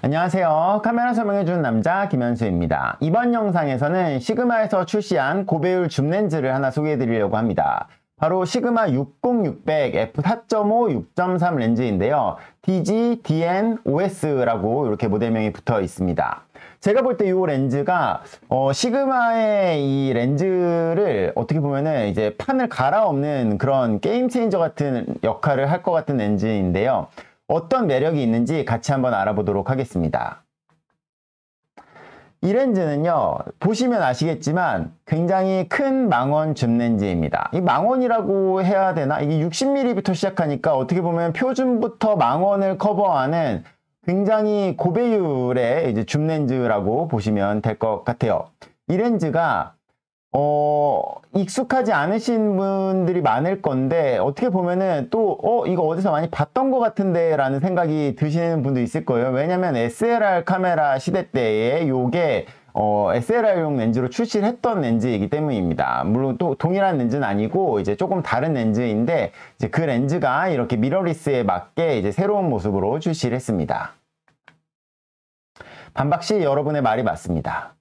안녕하세요. 카메라 설명해주는 남자 김현수입니다. 이번 영상에서는 시그마에서 출시한 고배율 줌렌즈를 하나 소개해드리려고 합니다. 바로 시그마 60-600 f4.5 6.3 렌즈인데요. DG, DN, OS라고 이렇게 모델명이 붙어 있습니다. 제가 볼 때 이 렌즈가 시그마의 이 렌즈를 어떻게 보면은 이제 판을 갈아엎는 그런 게임 체인저 같은 역할을 할 것 같은 렌즈인데요. 어떤 매력이 있는지 같이 한번 알아보도록 하겠습니다. 이 렌즈는요, 보시면 아시겠지만 굉장히 큰 망원 줌 렌즈입니다. 이 망원이라고 해야 되나? 이게 60mm부터 시작하니까 어떻게 보면 표준부터 망원을 커버하는 굉장히 고배율의 이제 줌 렌즈라고 보시면 될 것 같아요. 이 렌즈가 익숙하지 않으신 분들이 많을 건데, 어떻게 보면은 또, 이거 어디서 많이 봤던 것 같은데, 라는 생각이 드시는 분도 있을 거예요. 왜냐면 SLR 카메라 시대 때에 요게, SLR용 렌즈로 출시를 했던 렌즈이기 때문입니다. 물론 또 동일한 렌즈는 아니고, 이제 조금 다른 렌즈인데, 이제 그 렌즈가 이렇게 미러리스에 맞게 이제 새로운 모습으로 출시를 했습니다. 반박시 여러분의 말이 맞습니다.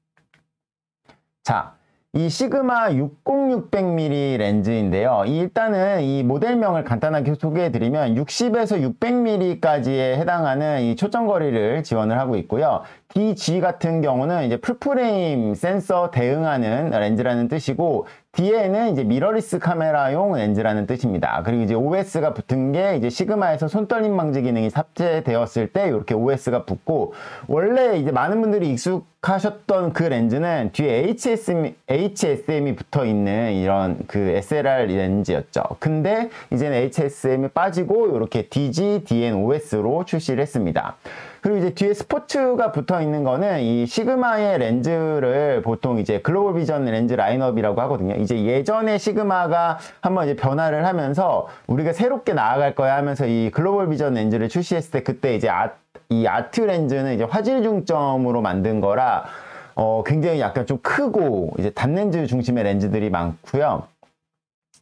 자. 이 시그마 60-600mm 렌즈인데요. 일단은 이 모델명을 간단하게 소개해드리면 60에서 600mm까지에 해당하는 이 초점거리를 지원을 하고 있고요. DG 같은 경우는 이제 풀프레임 센서 대응하는 렌즈라는 뜻이고, DN은 이제 미러리스 카메라용 렌즈라는 뜻입니다. 그리고 이제 OS가 붙은 게 이제 시그마에서 손떨림 방지 기능이 삽재되었을 때 이렇게 OS가 붙고, 원래 이제 많은 분들이 익숙하셨던 그 렌즈는 뒤에 HSM이 붙어 있는 이런 그 SLR 렌즈였죠. 근데 이제는 HSM이 빠지고 이렇게 DG, DN, OS로 출시를 했습니다. 그리고 이제 뒤에 스포츠가 붙어 있는 거는 이 시그마의 렌즈를 보통 이제 글로벌 비전 렌즈 라인업이라고 하거든요. 이제 예전에 시그마가 한번 이제 변화를 하면서 우리가 새롭게 나아갈 거야 하면서 이 글로벌 비전 렌즈를 출시했을 때, 그때 이제 이 아트 렌즈는 이제 화질 중점으로 만든 거라 굉장히 약간 좀 크고 이제 단렌즈 중심의 렌즈들이 많고요.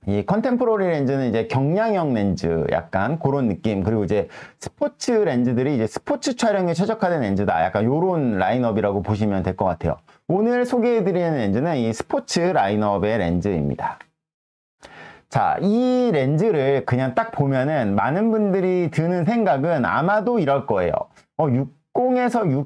이 컨템포러리 렌즈는 이제 경량형 렌즈 약간 그런 느낌, 그리고 이제 스포츠 렌즈들이 이제 스포츠 촬영에 최적화된 렌즈다, 약간 요런 라인업이라고 보시면 될 것 같아요. 오늘 소개해드리는 렌즈는 이 스포츠 라인업의 렌즈입니다. 자, 이 렌즈를 그냥 딱 보면은 많은 분들이 드는 생각은 아마도 이럴 거예요. 60에서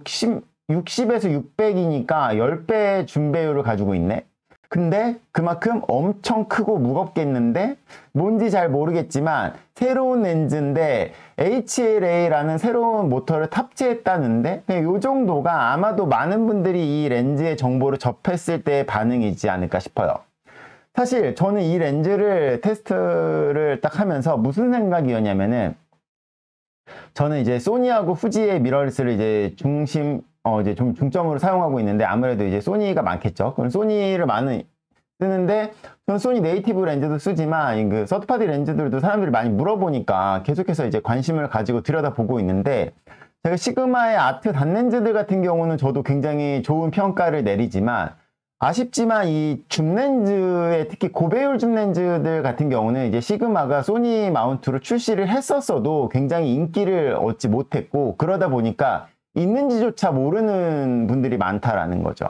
60에서 600이니까 10배 줌배율을 가지고 있네. 근데 그만큼 엄청 크고 무겁겠는데, 뭔지 잘 모르겠지만 새로운 렌즈인데 HLA라는 새로운 모터를 탑재했다는데, 이 정도가 아마도 많은 분들이 이 렌즈의 정보를 접했을 때의 반응이지 않을까 싶어요. 사실 저는 이 렌즈를 테스트를 딱 하면서 무슨 생각이었냐면은, 저는 이제 소니하고 후지의 미러리스를 이제 이제 좀 중점으로 사용하고 있는데, 아무래도 이제 소니가 많겠죠. 그럼 소니를 많이 쓰는데, 저는 소니 네이티브 렌즈도 쓰지만 그 서드파티 렌즈들도 사람들이 많이 물어보니까 계속해서 이제 관심을 가지고 들여다보고 있는데, 제가 시그마의 아트 단렌즈들 같은 경우는 저도 굉장히 좋은 평가를 내리지만, 아쉽지만 이 줌렌즈의 특히 고배율 줌렌즈들 같은 경우는 이제 시그마가 소니 마운트로 출시를 했었어도 굉장히 인기를 얻지 못했고, 그러다 보니까 있는지조차 모르는 분들이 많다라는 거죠.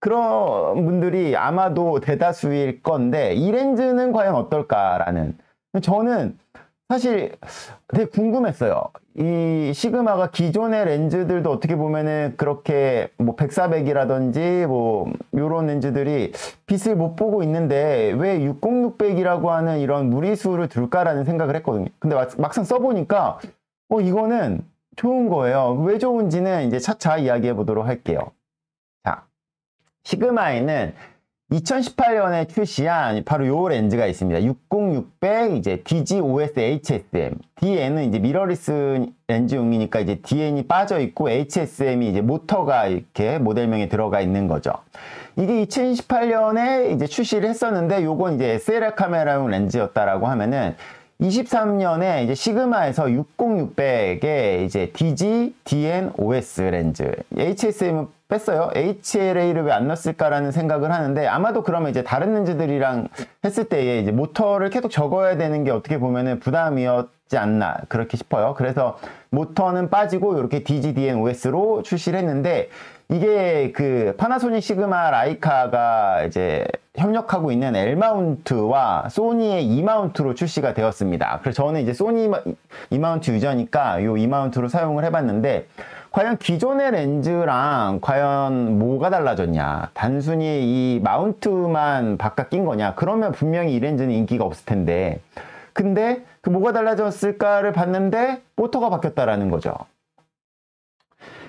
그런 분들이 아마도 대다수일 건데, 이 렌즈는 과연 어떨까라는, 저는 사실 되게 궁금했어요. 이 시그마가 기존의 렌즈들도 어떻게 보면은 그렇게 뭐 100-400이라든지 뭐 요런 렌즈들이 빛을 못 보고 있는데 왜 60-600이라고 하는 이런 무리수를 둘까라는 생각을 했거든요. 근데 막상 써보니까 이거는 좋은 거예요. 왜 좋은지는 이제 차차 이야기해 보도록 할게요. 자, 시그마에는 2018년에 출시한 바로 요 렌즈가 있습니다. 60-600 이제 DG, OS, HSM. DN은 이제 미러리스 렌즈용이니까 이제 DN이 빠져 있고, HSM이 이제 모터가 이렇게 모델명에 들어가 있는 거죠. 이게 2018년에 이제 출시를 했었는데, 요건 이제 SLR 카메라용 렌즈였다라고 하면은 23년에 이제 시그마에서 60-600에 이제 DG, DN, OS 렌즈, HSM은 뺐어요. HLA를 왜 안 넣었을까라는 생각을 하는데, 아마도 그러면 이제 다른 렌즈들이랑 했을 때에 이제 모터를 계속 적어야 되는 게 어떻게 보면은 부담이었지 있지 않나 그렇게 싶어요. 그래서 모터는 빠지고 이렇게 DGDN-OS로 출시를 했는데 이게 그 파나소닉 시그마 라이카가 이제 협력하고 있는 L마운트와 소니의 E마운트로 출시가 되었습니다. 그래서 저는 이제 소니 E마운트 유저니까 이 E마운트로 사용을 해봤는데 과연 기존의 렌즈랑 과연 뭐가 달라졌냐, 단순히 이 마운트만 바깥 낀 거냐, 그러면 분명히 이 렌즈는 인기가 없을 텐데 근데 그 뭐가 달라졌을까를 봤는데 모터가 바뀌었다라는 거죠.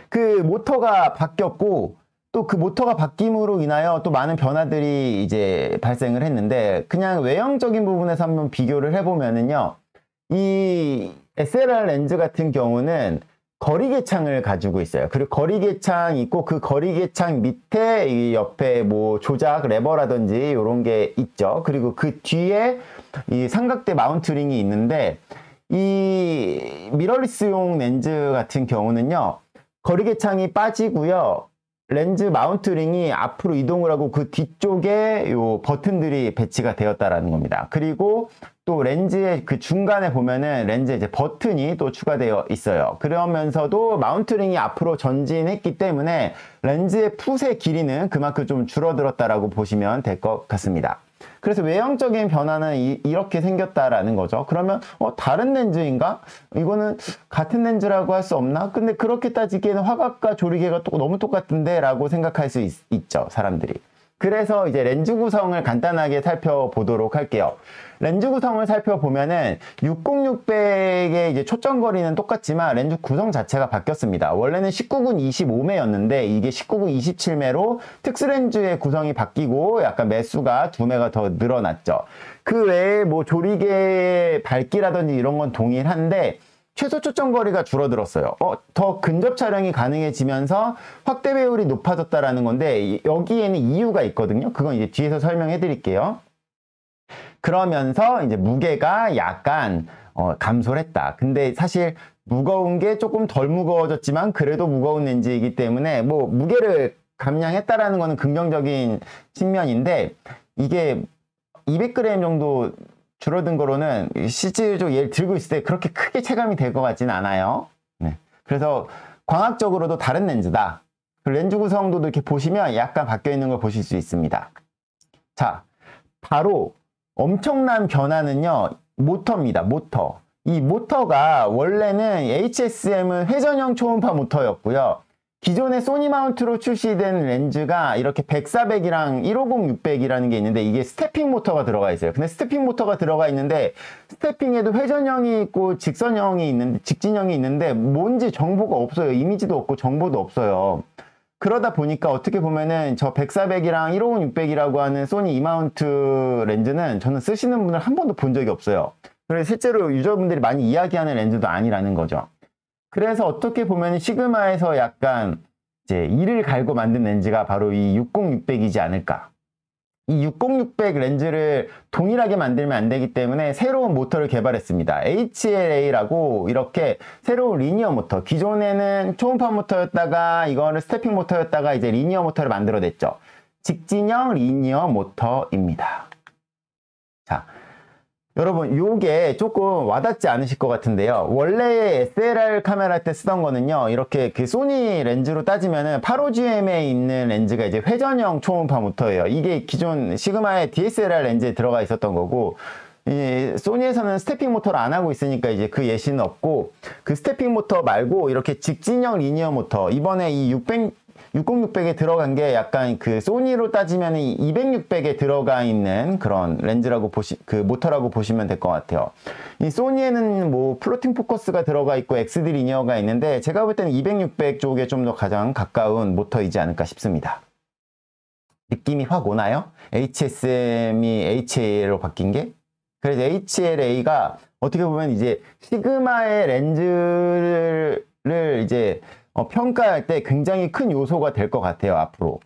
그 모터가 바뀌었고 또 그 모터가 바뀜으로 인하여 또 많은 변화들이 이제 발생을 했는데 그냥 외형적인 부분에서 한번 비교를 해보면은요, 이 SLR 렌즈 같은 경우는 거리계창을 가지고 있어요. 그리고 거리계창이 있고 그 거리계창 밑에 이 옆에 뭐 조작 레버라든지 이런 게 있죠. 그리고 그 뒤에 이 삼각대 마운트링이 있는데 이 미러리스용 렌즈 같은 경우는요, 거리계창이 빠지고요, 렌즈 마운트링이 앞으로 이동을 하고 그 뒤쪽에 요 버튼들이 배치가 되었다라는 겁니다. 그리고 또 렌즈의 그 중간에 보면은 렌즈에 이제 버튼이 또 추가되어 있어요. 그러면서도 마운트링이 앞으로 전진했기 때문에 렌즈의 풋의 길이는 그만큼 좀 줄어들었다라고 보시면 될 것 같습니다. 그래서 외형적인 변화는 이렇게 생겼다라는 거죠. 그러면 다른 렌즈인가? 이거는 같은 렌즈라고 할 수 없나? 근데 그렇게 따지기에는 화각과 조리개가 너무 똑같은데 라고 생각할 수 있죠, 사람들이. 그래서 이제 렌즈 구성을 간단하게 살펴보도록 할게요. 렌즈 구성을 살펴보면은 60600의 이제 초점 거리는 똑같지만 렌즈 구성 자체가 바뀌었습니다. 원래는 19군 25매였는데 이게 19군 27매로 특수 렌즈의 구성이 바뀌고 약간 매수가 2매가 더 늘어났죠. 그 외에 뭐 조리개 밝기라든지 이런 건 동일한데 최소 초점 거리가 줄어들었어요. 더 근접 촬영이 가능해지면서 확대 배율이 높아졌다라는 건데 여기에는 이유가 있거든요. 그건 이제 뒤에서 설명해 드릴게요. 그러면서 이제 무게가 약간 감소를 했다. 근데 사실 무거운 게 조금 덜 무거워졌지만 그래도 무거운 렌즈이기 때문에 뭐 무게를 감량했다라는 거는 긍정적인 측면인데 이게 200g 정도 줄어든 거로는 실질적으로 얘를 들고 있을 때 그렇게 크게 체감이 될 것 같지는 않아요. 네. 그래서 광학적으로도 다른 렌즈다. 렌즈 구성도 이렇게 보시면 약간 바뀌어 있는 걸 보실 수 있습니다. 자, 바로 엄청난 변화는요, 모터입니다. 모터. 이 모터가 원래는 HSM은 회전형 초음파 모터였고요. 기존의 소니 마운트로 출시된 렌즈가 이렇게 100-400이랑 150-600이라는 게 있는데 이게 스태핑 모터가 들어가 있어요. 근데 스태핑 모터가 들어가 있는데 스태핑에도 회전형이 있고 직선형이 있는데 직진형이 있는데 뭔지 정보가 없어요. 이미지도 없고 정보도 없어요. 그러다 보니까 어떻게 보면은 저 100-400이랑 150-600이라고 하는 소니 E마운트 렌즈는 저는 쓰시는 분을 한 번도 본 적이 없어요. 그래서 실제로 유저분들이 많이 이야기하는 렌즈도 아니라는 거죠. 그래서 어떻게 보면 시그마에서 약간 이제 이를 갈고 만든 렌즈가 바로 이 60-600이지 않을까. 이 60-600 렌즈를 동일하게 만들면 안 되기 때문에 새로운 모터를 개발했습니다. HLA라고 이렇게 새로운 리니어 모터. 기존에는 초음파 모터였다가 이거는 스태핑 모터였다가 이제 리니어 모터를 만들어냈죠. 직진형 리니어 모터입니다. 자. 여러분 요게 조금 와닿지 않으실 것 같은데요. 원래 SLR 카메라 때 쓰던 거는요, 이렇게 그 소니 렌즈로 따지면은 85GM에 있는 렌즈가 이제 회전형 초음파 모터예요. 이게 기존 시그마의 DSLR 렌즈에 들어가 있었던 거고, 이 소니에서는 스태핑 모터를 안 하고 있으니까 이제 그 예시는 없고, 그 스태핑 모터 말고 이렇게 직진형 리니어 모터, 이번에 이 60-600에 들어간 게 약간 그 소니로 따지면 200-600에 들어가 있는 그런 렌즈라고 그 모터라고 보시면 될 것 같아요. 이 소니에는 뭐 플로팅 포커스가 들어가 있고 XD 리니어가 있는데 제가 볼 때는 200-600 쪽에 좀 더 가장 가까운 모터이지 않을까 싶습니다. 느낌이 확 오나요? HSM이 HA로 바뀐 게? 그래서 HLA가 어떻게 보면 이제 시그마의 렌즈를 이제 평가할 때 굉장히 큰 요소가 될 것 같아요, 앞으로.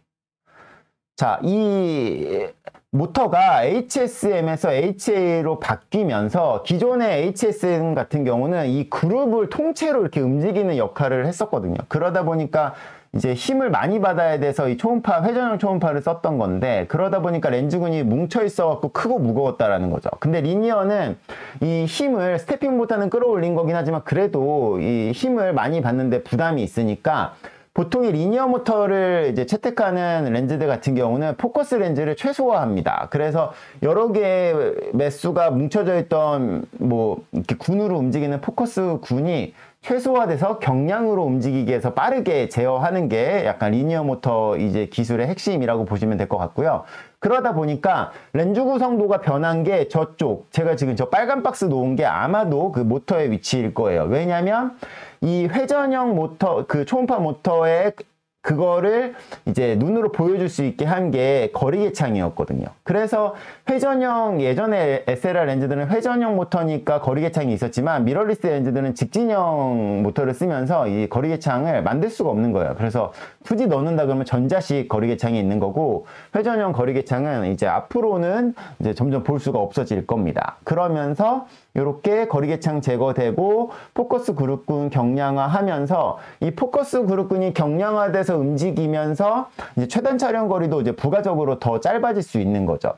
자, 이 모터가 HSM에서 HA로 바뀌면서 기존의 HSM 같은 경우는 이 그룹을 통째로 이렇게 움직이는 역할을 했었거든요. 그러다 보니까 이제 힘을 많이 받아야 돼서 이 초음파, 회전형 초음파를 썼던 건데, 그러다 보니까 렌즈군이 뭉쳐 있어갖고 크고 무거웠다라는 거죠. 근데 리니어는 이 힘을 스태핑보다는 끌어올린 거긴 하지만 그래도 이 힘을 많이 받는데 부담이 있으니까 보통의 리니어 모터를 이제 채택하는 렌즈들 같은 경우는 포커스 렌즈를 최소화합니다. 그래서 여러 개의 매수가 뭉쳐져 있던 뭐 이렇게 군으로 움직이는 포커스 군이 최소화돼서 경량으로 움직이게 해서 빠르게 제어하는 게 약간 리니어 모터 이제 기술의 핵심이라고 보시면 될 것 같고요. 그러다 보니까 렌즈 구성도가 변한 게 저쪽, 제가 지금 저 빨간 박스 놓은 게 아마도 그 모터의 위치일 거예요. 왜냐면 이 회전형 모터, 그 초음파 모터의 그거를 이제 눈으로 보여줄 수 있게 한 게 거리계창이었거든요. 그래서 회전형, 예전에 SLR 렌즈들은 회전형 모터니까 거리계창이 있었지만 미러리스 렌즈들은 직진형 모터를 쓰면서 이 거리계창을 만들 수가 없는 거예요. 그래서 굳이 넣는다 그러면 전자식 거리계창이 있는 거고, 회전형 거리계창은 이제 앞으로는 이제 점점 볼 수가 없어질 겁니다. 그러면서 이렇게 거리계창 제거되고 포커스 그룹군 경량화하면서 이 포커스 그룹군이 경량화돼서 움직이면서 이제 최단 촬영 거리도 이제 부가적으로 더 짧아질 수 있는 거죠.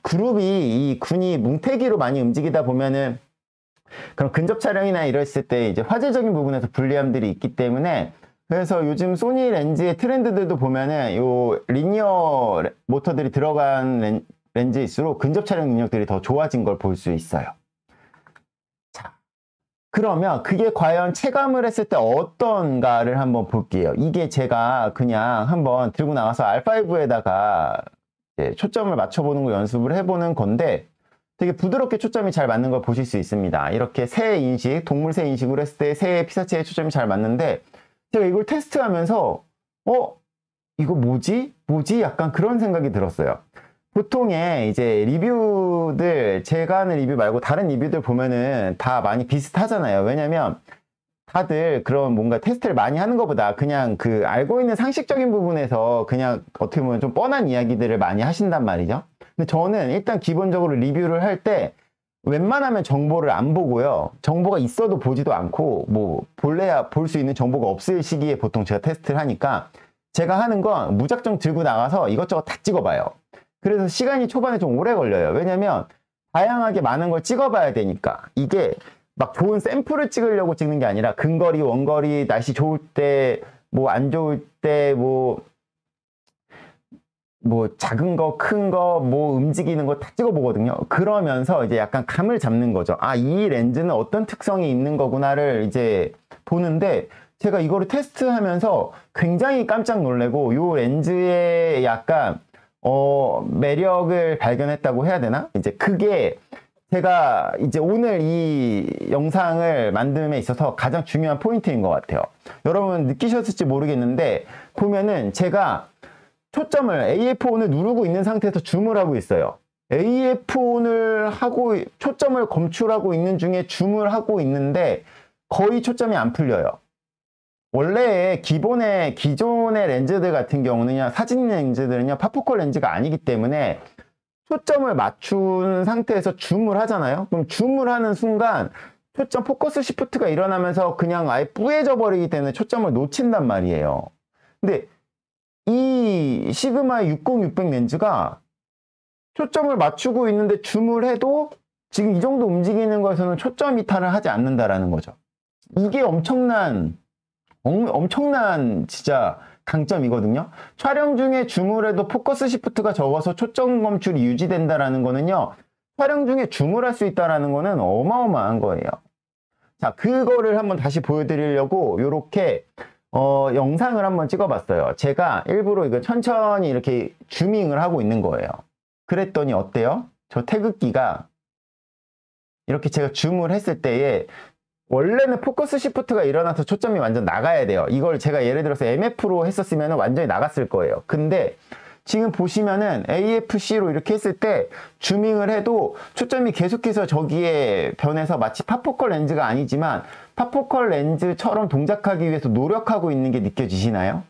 그룹이 이 군이 뭉태기로 많이 움직이다 보면은 그런 근접 촬영이나 이랬을 때 이제 화질적인 부분에서 불리함들이 있기 때문에, 그래서 요즘 소니 렌즈의 트렌드들도 보면은 요 리니어 모터들이 들어간 렌즈일수록 근접 촬영 능력들이 더 좋아진 걸 볼 수 있어요. 그러면 그게 과연 체감을 했을 때 어떤가를 한번 볼게요. 이게 제가 그냥 한번 들고 나가서 R5에다가 초점을 맞춰보는 거 연습을 해보는 건데, 되게 부드럽게 초점이 잘 맞는 걸 보실 수 있습니다. 이렇게 새 인식, 동물 새 인식으로 했을 때 새의 피사체의 초점이 잘 맞는데, 제가 이걸 테스트하면서 이거 뭐지? 약간 그런 생각이 들었어요. 보통의 이제 리뷰들, 제가 하는 리뷰 말고 다른 리뷰들 보면은 다 많이 비슷하잖아요. 왜냐면 다들 그런 뭔가 테스트를 많이 하는 것보다 그냥 그 알고 있는 상식적인 부분에서 그냥 어떻게 보면 좀 뻔한 이야기들을 많이 하신단 말이죠. 근데 저는 일단 기본적으로 리뷰를 할 때 웬만하면 정보를 안 보고요. 정보가 있어도 보지도 않고, 뭐 볼래야 볼 수 있는 정보가 없을 시기에 보통 제가 테스트를 하니까 제가 하는 건 무작정 들고 나가서 이것저것 다 찍어봐요. 그래서 시간이 초반에 좀 오래 걸려요. 왜냐면 다양하게 많은 걸 찍어봐야 되니까. 이게 막 좋은 샘플을 찍으려고 찍는 게 아니라 근거리, 원거리, 날씨 좋을 때, 뭐 안 좋을 때, 뭐 작은 거, 큰 거, 뭐 움직이는 거 다 찍어보거든요. 그러면서 이제 약간 감을 잡는 거죠. 아, 이 렌즈는 어떤 특성이 있는 거구나를 이제 보는데, 제가 이거를 테스트하면서 굉장히 깜짝 놀래고, 요 렌즈의 약간 매력을 발견했다고 해야 되나? 이제 그게 제가 이제 오늘 이 영상을 만듦에 있어서 가장 중요한 포인트인 것 같아요. 여러분 느끼셨을지 모르겠는데, 보면은 제가 초점을 AF1을 누르고 있는 상태에서 줌을 하고 있어요. AF1을 하고 초점을 검출하고 있는 중에 줌을 하고 있는데 거의 초점이 안 풀려요. 원래 기존의 렌즈들 같은 경우는요, 사진 렌즈들은요, 파포컬 렌즈가 아니기 때문에 초점을 맞춘 상태에서 줌을 하잖아요. 그럼 줌을 하는 순간 초점 포커스 시프트가 일어나면서 그냥 아예 뿌얘져 버리기 때문에 초점을 놓친단 말이에요. 근데 이 시그마 60-600 렌즈가 초점을 맞추고 있는데 줌을 해도 지금 이 정도 움직이는 거에서는 초점 이탈을 하지 않는다라는 거죠. 이게 엄청난 진짜 강점이거든요. 촬영 중에 줌을 해도 포커스 시프트가 적어서 초점 검출이 유지된다라는 거는요, 촬영 중에 줌을 할 수 있다라는 거는 어마어마한 거예요. 자, 그거를 한번 다시 보여드리려고 요렇게 영상을 한번 찍어봤어요. 제가 일부러 이거 천천히 이렇게 줌밍을 하고 있는 거예요. 그랬더니 어때요? 저 태극기가 이렇게 제가 줌을 했을 때에 원래는 포커스 시프트가 일어나서 초점이 완전 나가야 돼요. 이걸 제가 예를 들어서 MF로 했었으면 완전히 나갔을 거예요. 근데 지금 보시면은 AFC로 이렇게 했을 때 줌밍을 해도 초점이 계속해서 저기에 변해서 마치 파포컬 렌즈가 아니지만 파포컬 렌즈처럼 동작하기 위해서 노력하고 있는 게 느껴지시나요?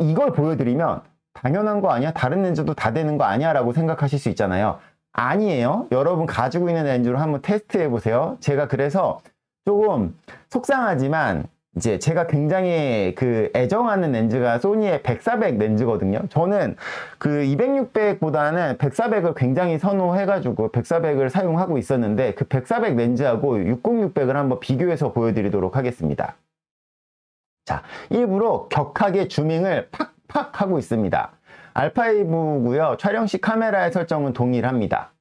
이걸 보여드리면 당연한 거 아니야? 다른 렌즈도 다 되는 거 아니야? 라고 생각하실 수 있잖아요. 아니에요. 여러분 가지고 있는 렌즈로 한번 테스트 해보세요. 제가 그래서 조금 속상하지만 이제 제가 굉장히 그 애정하는 렌즈가 소니의 100-400 렌즈거든요. 저는 그 200-600보다는 100-400을 굉장히 선호해가지고 100-400을 사용하고 있었는데 그 100-400 렌즈하고 60-600을 한번 비교해서 보여드리도록 하겠습니다. 자, 일부러 격하게 줌밍을 팍팍 하고 있습니다. α2고요. 촬영 시 카메라의 설정은 동일합니다.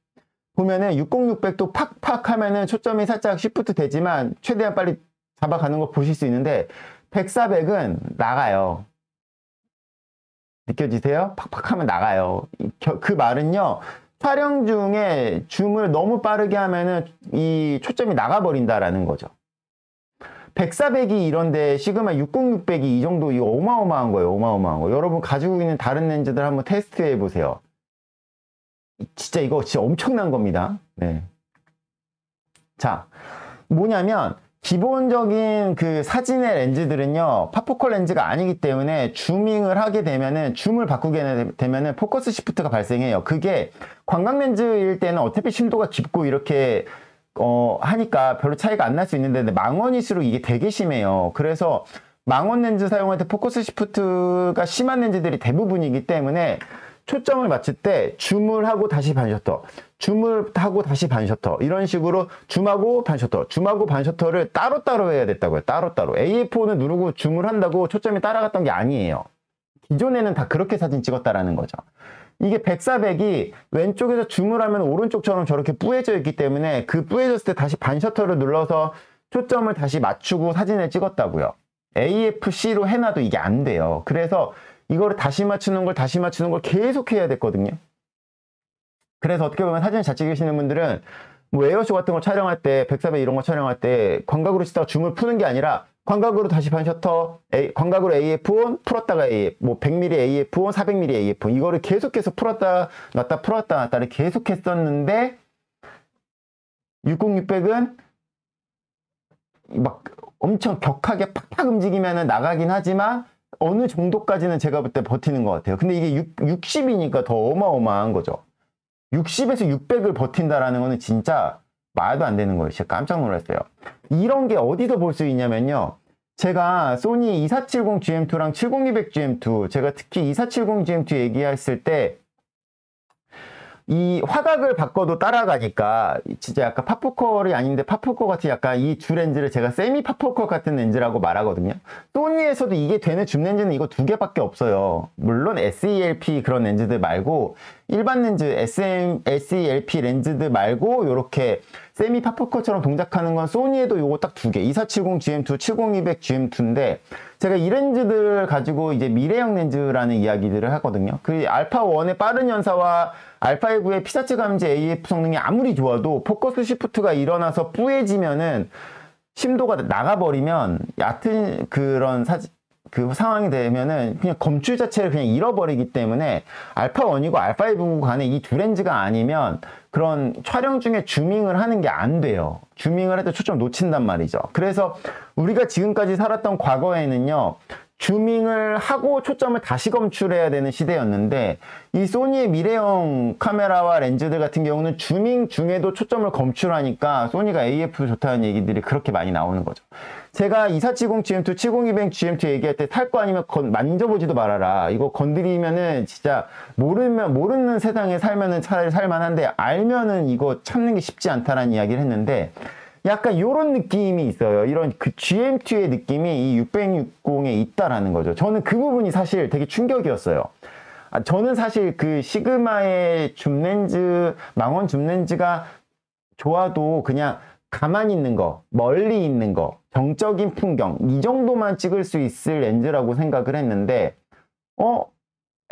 보면은 60-600도 팍팍 하면은 초점이 살짝 시프트 되지만 최대한 빨리 잡아가는 거 보실 수 있는데 100-400은 나가요. 느껴지세요? 팍팍 하면 나가요. 그 말은요. 촬영 중에 줌을 너무 빠르게 하면은 이 초점이 나가버린다라는 거죠. 100-400이 이런데 시그마 60-600이 이 정도 이거 어마어마한 거예요. 어마어마한 거. 여러분 가지고 있는 다른 렌즈들 한번 테스트해 보세요. 진짜 이거 진짜 엄청난 겁니다. 네. 자, 뭐냐면 기본적인 그 사진의 렌즈들은요, 파포컬 렌즈가 아니기 때문에 줌밍을 하게 되면은, 줌을 바꾸게 되면은 포커스 시프트가 발생해요. 그게 관광 렌즈일 때는 어차피 심도가 깊고 이렇게, 하니까 별로 차이가 안 날 수 있는데, 망원일수록 이게 되게 심해요. 그래서 망원 렌즈 사용할 때 포커스 시프트가 심한 렌즈들이 대부분이기 때문에 초점을 맞출 때 줌을 하고 다시 반셔터, 줌을 하고 다시 반셔터, 이런 식으로 줌하고 반셔터, 줌하고 반셔터를 따로따로 해야 됐다고요. 따로따로. AF4는 누르고 줌을 한다고 초점이 따라갔던 게 아니에요. 기존에는 다 그렇게 사진 찍었다라는 거죠. 이게 100-400이 왼쪽에서 줌을 하면 오른쪽처럼 저렇게 뿌얘져 있기 때문에 그 뿌얘졌을 때 다시 반셔터를 눌러서 초점을 다시 맞추고 사진을 찍었다고요. AFC로 해놔도 이게 안 돼요. 그래서 이거를 다시 맞추는 걸 계속 해야 됐거든요. 그래서 어떻게 보면 사진을 잘 찍으시는 분들은 뭐 에어쇼 같은 거 촬영할 때 100-400 이런 거 촬영할 때 광각으로 찍다가 줌을 푸는 게 아니라 광각으로 다시 반셔터, 광각으로 AF1 풀었다가 AF, 뭐 100mm AF1, 400mm AF1 이거를 계속해서 풀었다 놨다 풀었다 놨다를 계속 했었는데 60-600은 막 엄청 격하게 팍팍 움직이면 나가긴 하지만 어느 정도까지는 제가 볼 때 버티는 것 같아요. 근데 이게 60이니까 더 어마어마한 거죠. 60에서 600을 버틴다라는 거는 진짜 말도 안 되는 거예요. 진짜 깜짝 놀랐어요. 이런 게 어디서 볼 수 있냐면요. 제가 소니 2470GM2랑 70-200GM2, 제가 특히 2470GM2 얘기했을 때 이 화각을 바꿔도 따라가니까 진짜 약간 팝포컬이 아닌데 팝포컬 같은 약간 이 두 렌즈를 제가 세미 팝포컬 같은 렌즈라고 말하거든요. 소니에서도 이게 되는 줌 렌즈는 이거 두 개밖에 없어요. 물론 SELP 그런 렌즈들 말고 일반 렌즈 SELP 렌즈들 말고 이렇게 세미 팝포컬처럼 동작하는 건 소니에도 요거 딱 두 개, 2470GM2, 70-200GM2인데 제가 이 렌즈들을 가지고 이제 미래형 렌즈라는 이야기들을 하거든요. 그 알파1의 빠른 연사와 알파2의 피사체 감지 AF 성능이 아무리 좋아도 포커스 시프트가 일어나서 뿌얘지면은 심도가 나가버리면 얕은 그런 그 상황이 되면은 그냥 검출 자체를 그냥 잃어버리기 때문에 알파1이고 알파5 간에 이 두 렌즈가 아니면 그런 촬영 중에 줌밍을 하는 게 안 돼요. 줌밍을 할 때 초점 놓친단 말이죠. 그래서 우리가 지금까지 살았던 과거에는요, 줌밍을 하고 초점을 다시 검출해야 되는 시대였는데 이 소니의 미래형 카메라와 렌즈들 같은 경우는 줌밍 중에도 초점을 검출하니까 소니가 AF 좋다는 얘기들이 그렇게 많이 나오는 거죠. 제가 2470GM2, 70-200GM2 얘기할 때 살 거 아니면 만져보지도 말아라. 이거 건드리면은 진짜 모르는 세상에 살면은 차라리 살만한데 알면은 이거 참는 게 쉽지 않다라는 이야기를 했는데 약간 이런 느낌이 있어요. 이런 그 GM2의 느낌이 이 660에 있다라는 거죠. 저는 그 부분이 사실 되게 충격이었어요. 저는 사실 그 시그마의 줌렌즈, 망원 줌렌즈가 좋아도 그냥 가만히 있는 거, 멀리 있는 거, 정적인 풍경 이 정도만 찍을 수 있을 렌즈라고 생각을 했는데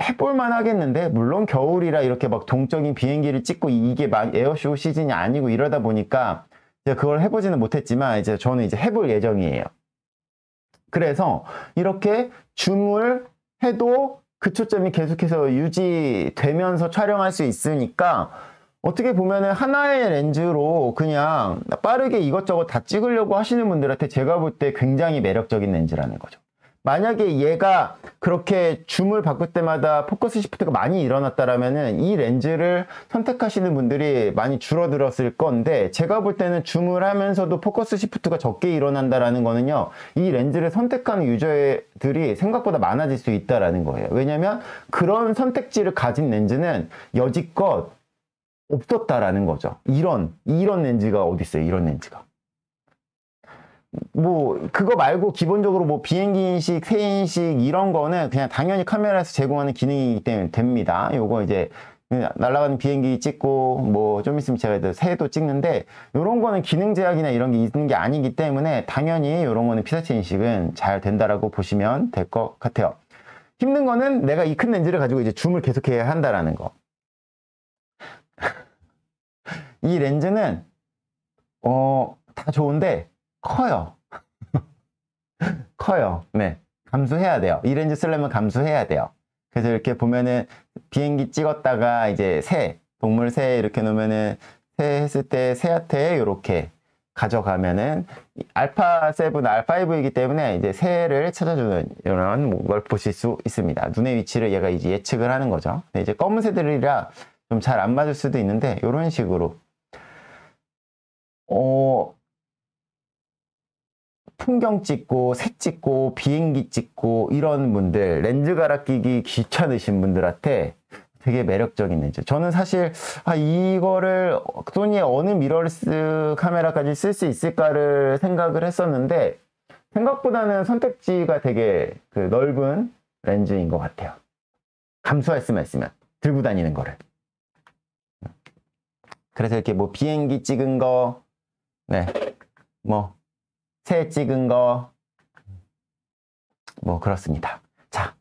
해볼만 하겠는데 물론 겨울이라 이렇게 막 동적인 비행기를 찍고 이게 막 에어쇼 시즌이 아니고 이러다 보니까 제가 그걸 해보지는 못했지만 이제 저는 이제 해볼 예정이에요. 그래서 이렇게 줌을 해도 그 초점이 계속해서 유지되면서 촬영할 수 있으니까 어떻게 보면은 하나의 렌즈로 그냥 빠르게 이것저것 다 찍으려고 하시는 분들한테 제가 볼 때 굉장히 매력적인 렌즈라는 거죠. 만약에 얘가 그렇게 줌을 바꿀 때마다 포커스 시프트가 많이 일어났다라면은 이 렌즈를 선택하시는 분들이 많이 줄어들었을 건데, 제가 볼 때는 줌을 하면서도 포커스 시프트가 적게 일어난다라는 거는요, 이 렌즈를 선택하는 유저들이 생각보다 많아질 수 있다라는 거예요. 왜냐면 그런 선택지를 가진 렌즈는 여지껏 없었다라는 거죠. 이런 렌즈가 어디 있어요? 이런 렌즈가. 뭐 그거 말고 기본적으로 뭐 비행기 인식, 새 인식 이런 거는 그냥 당연히 카메라에서 제공하는 기능이기 때문에 됩니다. 요거 이제 날아가는 비행기 찍고 뭐 좀 있으면 제가 새도 찍는데, 요런 거는 기능 제약이나 이런 게 있는 게 아니기 때문에 당연히 요런 거는 피사체 인식은 잘 된다라고 보시면 될 것 같아요. 힘든 거는 내가 이 큰 렌즈를 가지고 이제 줌을 계속해야 한다라는 거. 이 렌즈는 다 좋은데 커요. 커요. 네, 감수해야 돼요. 이 렌즈 쓰려면 감수해야 돼요. 그래서 이렇게 보면은 비행기 찍었다가 이제 새, 동물 새 이렇게 놓으면은 새 했을 때 새한테 이렇게 가져가면은 알파 7, 알파 5이기 때문에 이제 새를 찾아주는 이런 걸 보실 수 있습니다. 눈의 위치를 얘가 이제 예측을 하는 거죠. 근데 이제 검은 새들이라 좀 잘 안 맞을 수도 있는데, 이런 식으로 풍경 찍고 새 찍고 비행기 찍고 이런 분들, 렌즈 갈아 끼기 귀찮으신 분들한테 되게 매력적인 렌즈. 저는 사실 이거를 소니의 어느 미러리스 카메라까지 쓸 수 있을까를 생각을 했었는데, 생각보다는 선택지가 되게 그 넓은 렌즈인 것 같아요. 감수할 수만 있으면, 들고 다니는 거를. 그래서 이렇게 뭐 비행기 찍은 거, 네, 뭐 새 찍은 거, 뭐 그렇습니다. 자,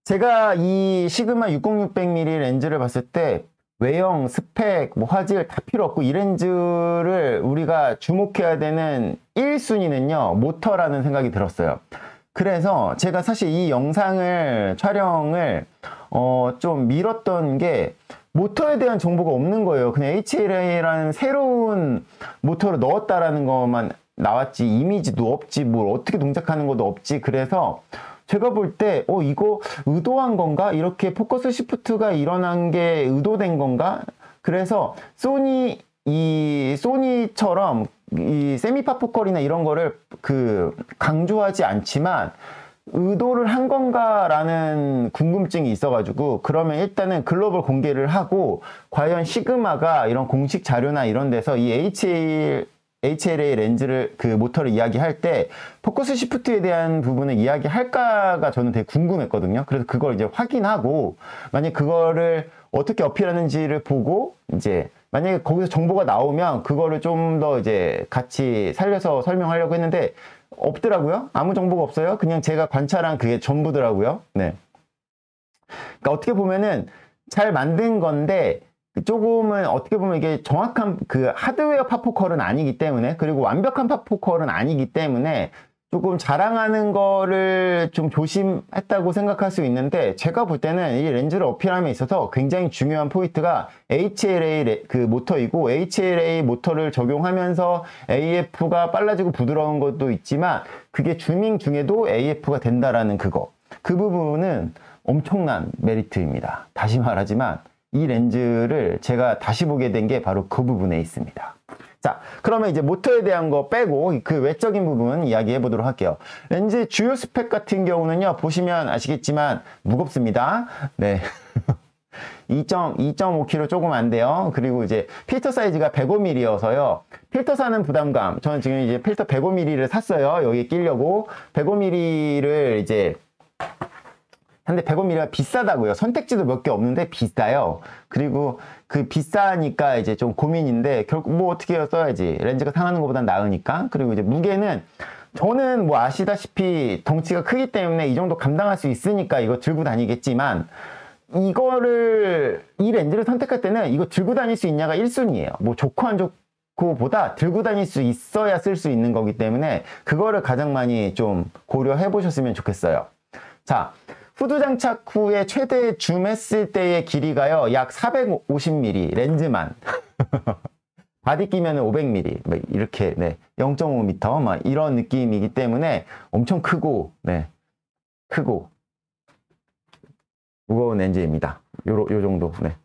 제가 이 시그마 60-600mm 렌즈를 봤을 때 외형, 스펙, 뭐 화질 다 필요 없고, 이 렌즈를 우리가 주목해야 되는 1순위는요 모터라는 생각이 들었어요. 그래서 제가 사실 이 영상을 촬영을 좀 미뤘던 게, 모터에 대한 정보가 없는 거예요. 그냥 HLA라는 새로운 모터를 넣었다라는 것만 나왔지, 이미지도 없지, 뭘 어떻게 동작하는 것도 없지. 그래서 제가 볼 때 이거 의도한 건가? 이렇게 포커스 시프트가 일어난 게 의도된 건가? 그래서 소니처럼 이 세미파포컬이나 이런 거를 강조하지 않지만 의도를 한 건가라는 궁금증이 있어가지고, 그러면 일단은 글로벌 공개를 하고, 과연 시그마가 이런 공식 자료나 이런 데서 이 HLA 렌즈를 모터를 이야기할 때 포커스 시프트에 대한 부분을 이야기할까가 저는 되게 궁금했거든요. 그래서 그걸 이제 확인하고, 만약 그거를 어떻게 어필하는지를 보고, 이제 만약에 거기서 정보가 나오면 그거를 좀 더 이제 같이 살려서 설명하려고 했는데 없더라고요. 아무 정보가 없어요. 그냥 제가 관찰한 그게 전부더라고요. 네. 그러니까 어떻게 보면은 잘 만든 건데, 조금은 어떻게 보면 이게 정확한 하드웨어 팝포컬은 아니기 때문에, 그리고 완벽한 팝포컬은 아니기 때문에 조금 자랑하는 거를 좀 조심했다고 생각할 수 있는데, 제가 볼 때는 이 렌즈를 어필함에 있어서 굉장히 중요한 포인트가 HLA 모터이고, HLA 모터를 적용하면서 AF가 빨라지고 부드러운 것도 있지만 그게 줌밍 중에도 AF가 된다라는 그 부분은 엄청난 메리트입니다. 다시 말하지만 이 렌즈를 제가 다시 보게 된 게 바로 그 부분에 있습니다. 자, 그러면 이제 모터에 대한 거 빼고 그 외적인 부분 이야기해 보도록 할게요. 렌즈 주요 스펙 같은 경우는요, 보시면 아시겠지만 무겁습니다. 네. 2.5kg 조금 안 돼요. 그리고 이제 필터 사이즈가 105mm여서요. 필터 사는 부담감. 저는 지금 이제 필터 105mm를 샀어요. 여기 끼려고. 105mm를 이제 근데 105mm가 비싸다고요. 선택지도 몇 개 없는데 비싸요. 그리고 비싸니까 이제 좀 고민인데, 결국 뭐 어떻게 써야지. 렌즈가 상하는 것보단 나으니까. 그리고 이제 무게는, 저는 뭐 아시다시피 덩치가 크기 때문에 이 정도 감당할 수 있으니까 이거 들고 다니겠지만, 이 렌즈를 선택할 때는 이거 들고 다닐 수 있냐가 1순위예요. 뭐 좋고 안 좋고 보다 들고 다닐 수 있어야 쓸 수 있는 거기 때문에 그거를 가장 많이 좀 고려해 보셨으면 좋겠어요. 자, 후드 장착 후에 최대 줌 했을 때의 길이가요, 약 450mm 렌즈만. 바디 끼면 500mm 뭐 이렇게, 네, 0.5m 막 이런 느낌이기 때문에 엄청 크고, 네, 크고 무거운 렌즈입니다. 요 정도. 네.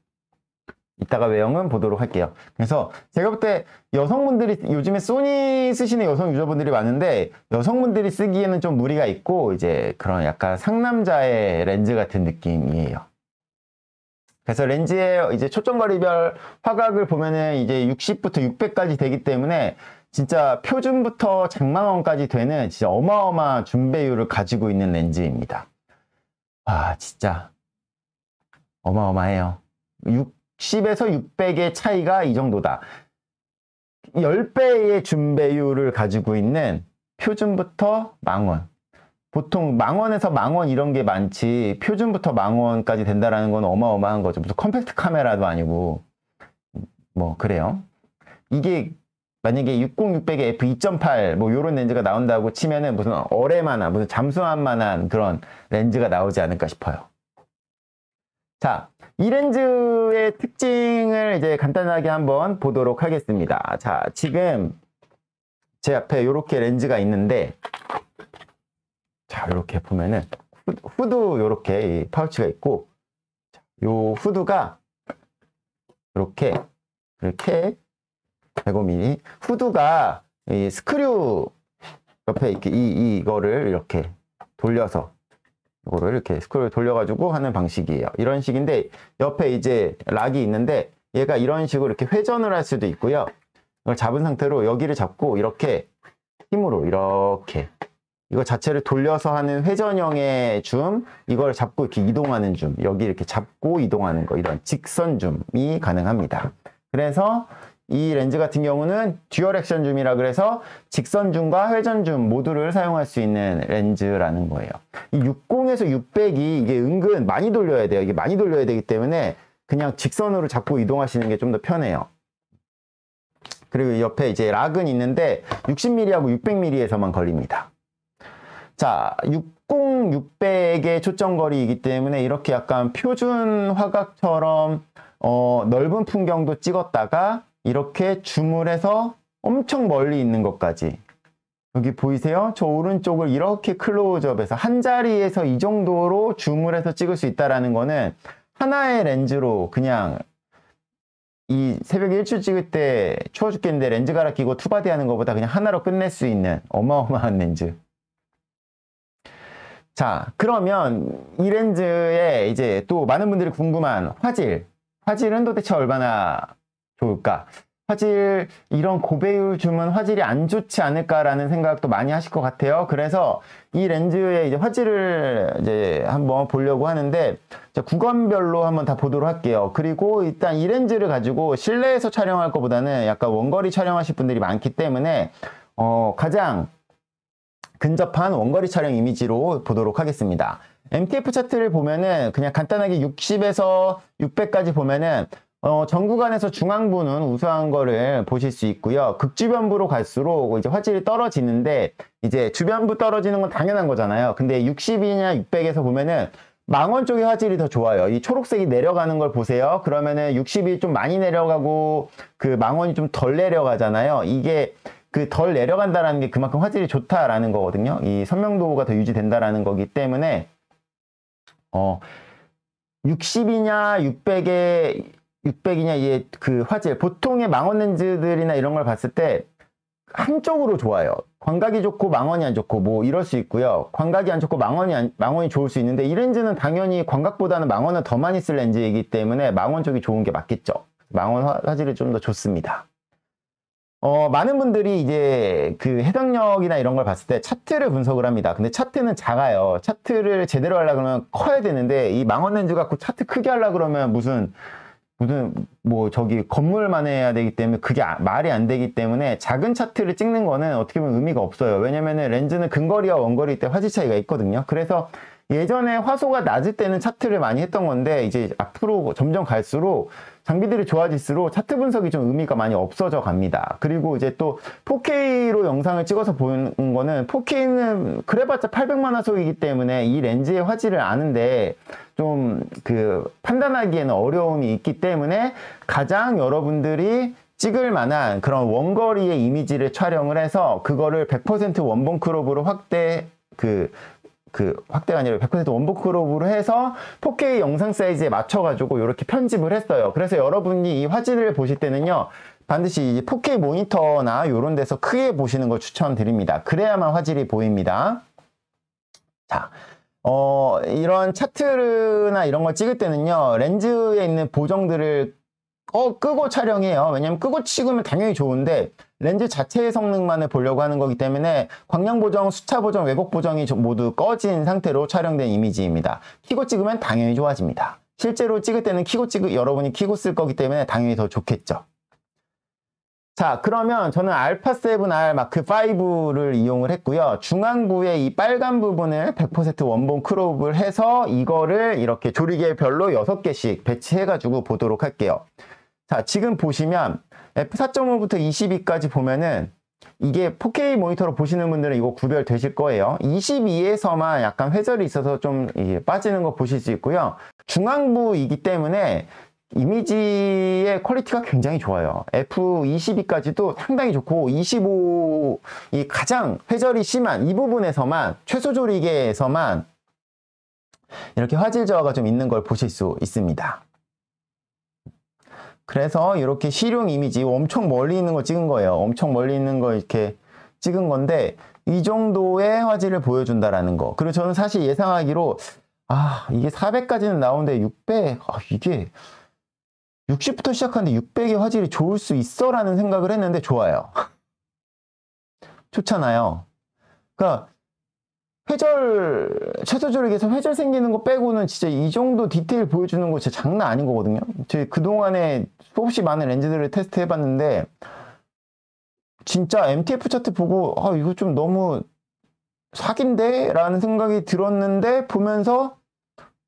이따가 외형은 보도록 할게요. 그래서 제가 볼 때 여성분들이 요즘에 소니 쓰시는 여성 유저분들이 많은데 여성분들이 쓰기에는 좀 무리가 있고 이제 그런 약간 상남자의 렌즈 같은 느낌이에요. 그래서 렌즈의 이제 초점거리별 화각을 보면은 이제 60부터 600까지 되기 때문에 진짜 표준부터 장망원까지 되는 진짜 어마어마한 줌배율을 가지고 있는 렌즈입니다. 아, 진짜 어마어마해요. 60에서 600의 차이가 이 정도다. 10배의 줌배율을 가지고 있는 표준부터 망원. 보통 망원에서 망원 이런 게 많지 표준부터 망원까지 된다라는 건 어마어마한 거죠. 무슨 컴팩트 카메라도 아니고 뭐 그래요. 이게 만약에 60, 600에 f2.8 뭐 요런 렌즈가 나온다고 치면은 무슨 어뢰만한 무슨 잠수함만한 그런 렌즈가 나오지 않을까 싶어요. 자, 이 렌즈의 특징을 이제 간단하게 한번 보도록 하겠습니다. 자, 지금 제 앞에 이렇게 렌즈가 있는데, 자, 이렇게 보면은 후드 이렇게 이 파우치가 있고, 요 후드가 이렇게 105mm 후드가 이 스크류 옆에 이렇게 이거를 이렇게 돌려서 이거를 이렇게 스크롤 돌려가지고 하는 방식이에요. 이런 식인데 옆에 이제 락이 있는데 얘가 이런 식으로 이렇게 회전을 할 수도 있고요. 이걸 잡은 상태로 여기를 잡고 이렇게 힘으로 이렇게 이거 자체를 돌려서 하는 회전형의 줌, 이걸 잡고 이렇게 이동하는 줌, 여기 이렇게 잡고 이동하는 거, 이런 직선 줌이 가능합니다. 그래서 이 렌즈 같은 경우는 듀얼 액션 줌이라 그래서 직선 줌과 회전 줌 모두를 사용할 수 있는 렌즈라는 거예요. 이 60에서 600이 이게 은근 많이 돌려야 돼요. 이게 많이 돌려야 되기 때문에 그냥 직선으로 잡고 이동하시는 게 좀 더 편해요. 그리고 옆에 이제 락은 있는데 60mm하고 600mm에서만 걸립니다. 자, 60, 600의 초점거리이기 때문에 이렇게 약간 표준 화각처럼 넓은 풍경도 찍었다가 이렇게 줌을 해서 엄청 멀리 있는 것까지, 여기 보이세요? 저 오른쪽을 이렇게 클로즈업해서 한 자리에서 이 정도로 줌을 해서 찍을 수 있다는 거는 하나의 렌즈로 그냥 이 새벽에 일출 찍을 때 추워 죽겠는데 렌즈 갈아 끼고 투바디 하는 것보다 그냥 하나로 끝낼 수 있는 어마어마한 렌즈. 자, 그러면 이 렌즈에 이제 또 많은 분들이 궁금한 화질은 도대체 얼마나 좋을까? 화질, 이런 고배율 줌은 화질이 안 좋지 않을까라는 생각도 많이 하실 것 같아요. 그래서 이 렌즈의 이제 화질을 이제 한번 보려고 하는데, 자, 구간별로 한번 다 보도록 할게요. 그리고 일단 이 렌즈를 가지고 실내에서 촬영할 것보다는 약간 원거리 촬영하실 분들이 많기 때문에, 가장 근접한 원거리 촬영 이미지로 보도록 하겠습니다. MTF 차트를 보면은 그냥 간단하게 60에서 600까지 보면은 전 구간에서 중앙부는 우수한 거를 보실 수 있고요. 극주변부로 갈수록 이제 화질이 떨어지는데, 이제 주변부 떨어지는 건 당연한 거잖아요. 근데 60이냐 600에서 보면은 망원 쪽의 화질이 더 좋아요. 이 초록색이 내려가는 걸 보세요. 그러면은 60이 좀 많이 내려가고 그 망원이 좀 덜 내려가잖아요. 이게 그 덜 내려간다라는 게 그만큼 화질이 좋다라는 거거든요. 이 선명도가 더 유지된다라는 거기 때문에 60이냐 600이냐 이 그 화질, 보통의 망원 렌즈들이나 이런 걸 봤을 때 한쪽으로 좋아요. 광각이 좋고 망원이 안 좋고 뭐 이럴 수 있고요. 광각이 안 좋고 망원이 좋을 수 있는데, 이 렌즈는 당연히 광각보다는 망원을 더 많이 쓸 렌즈이기 때문에 망원 쪽이 좋은 게 맞겠죠. 망원 화질이 좀 더 좋습니다. 많은 분들이 이제 그 해당력이나 이런 걸 봤을 때 차트를 분석을 합니다. 근데 차트는 작아요. 차트를 제대로 하려고 그러면 커야 되는데, 이 망원 렌즈 갖고 차트 크게 하려고 그러면 무슨 뭐 저기 건물만 해야 되기 때문에 그게 말이 안 되기 때문에 작은 차트를 찍는 거는 어떻게 보면 의미가 없어요. 왜냐면은 렌즈는 근거리와 원거리 때 화질 차이가 있거든요. 그래서 예전에 화소가 낮을 때는 차트를 많이 했던 건데, 이제 앞으로 점점 갈수록 장비들이 좋아질수록 차트 분석이 좀 의미가 많이 없어져 갑니다. 그리고 이제 또 4K로 영상을 찍어서 보는 거는, 4K는 그래봤자 800만 화소이기 때문에 이 렌즈의 화질을 아는데 좀 그 판단하기에는 어려움이 있기 때문에 가장 여러분들이 찍을 만한 그런 원거리의 이미지를 촬영을 해서 그거를 100% 원본 크롭으로 확대 그 확대가 아니라 100% 원본 크롭으로 해서 4K 영상 사이즈에 맞춰가지고 이렇게 편집을 했어요. 그래서 여러분이 이 화질을 보실 때는요, 반드시 4K 모니터나 이런 데서 크게 보시는 걸 추천드립니다. 그래야만 화질이 보입니다. 자, 이런 차트나 이런 걸 찍을 때는요, 렌즈에 있는 보정들을 끄고 촬영해요. 왜냐면 끄고 찍으면 당연히 좋은데 렌즈 자체의 성능만을 보려고 하는 거기 때문에 광량 보정, 수차 보정, 왜곡 보정이 모두 꺼진 상태로 촬영된 이미지입니다. 켜고 찍으면 당연히 좋아집니다. 실제로 찍을 때는 여러분이 켜고 쓸 거기 때문에 당연히 더 좋겠죠. 자, 그러면 저는 α7R 마크5를 이용을 했고요. 중앙부의 이 빨간 부분을 100% 원본 크롭을 해서 이거를 이렇게 조리개별로 6개씩 배치해가지고 보도록 할게요. 자, 지금 보시면 f4.5부터 22까지 보면은 이게 4K 모니터로 보시는 분들은 이거 구별되실 거예요. 22에서만 약간 회절이 있어서 좀 빠지는 거 보실 수 있고요. 중앙부이기 때문에 이미지의 퀄리티가 굉장히 좋아요. F22까지도 상당히 좋고 25, 이 가장 회절이 심한 이 부분에서만 최소 조리개에서만 이렇게 화질 저하가 좀 있는 걸 보실 수 있습니다. 그래서 이렇게 실용 이미지 엄청 멀리 있는 거 찍은 거예요. 엄청 멀리 있는 거 이렇게 찍은 건데 이 정도의 화질을 보여준다라는 거. 그리고 저는 사실 예상하기로 이게 400까지는 나오는데 600 이게 60부터 시작하는데 600의 화질이 좋을 수 있어 라는 생각을 했는데 좋아요. 좋잖아요. 그러니까 최소 조리개에서 회절 생기는 거 빼고는 진짜 이 정도 디테일 보여주는 거 진짜 장난 아닌 거거든요. 제가 그동안에 수없이 많은 렌즈들을 테스트 해봤는데 진짜 MTF 차트 보고 이거 좀 너무 사기인데? 라는 생각이 들었는데 보면서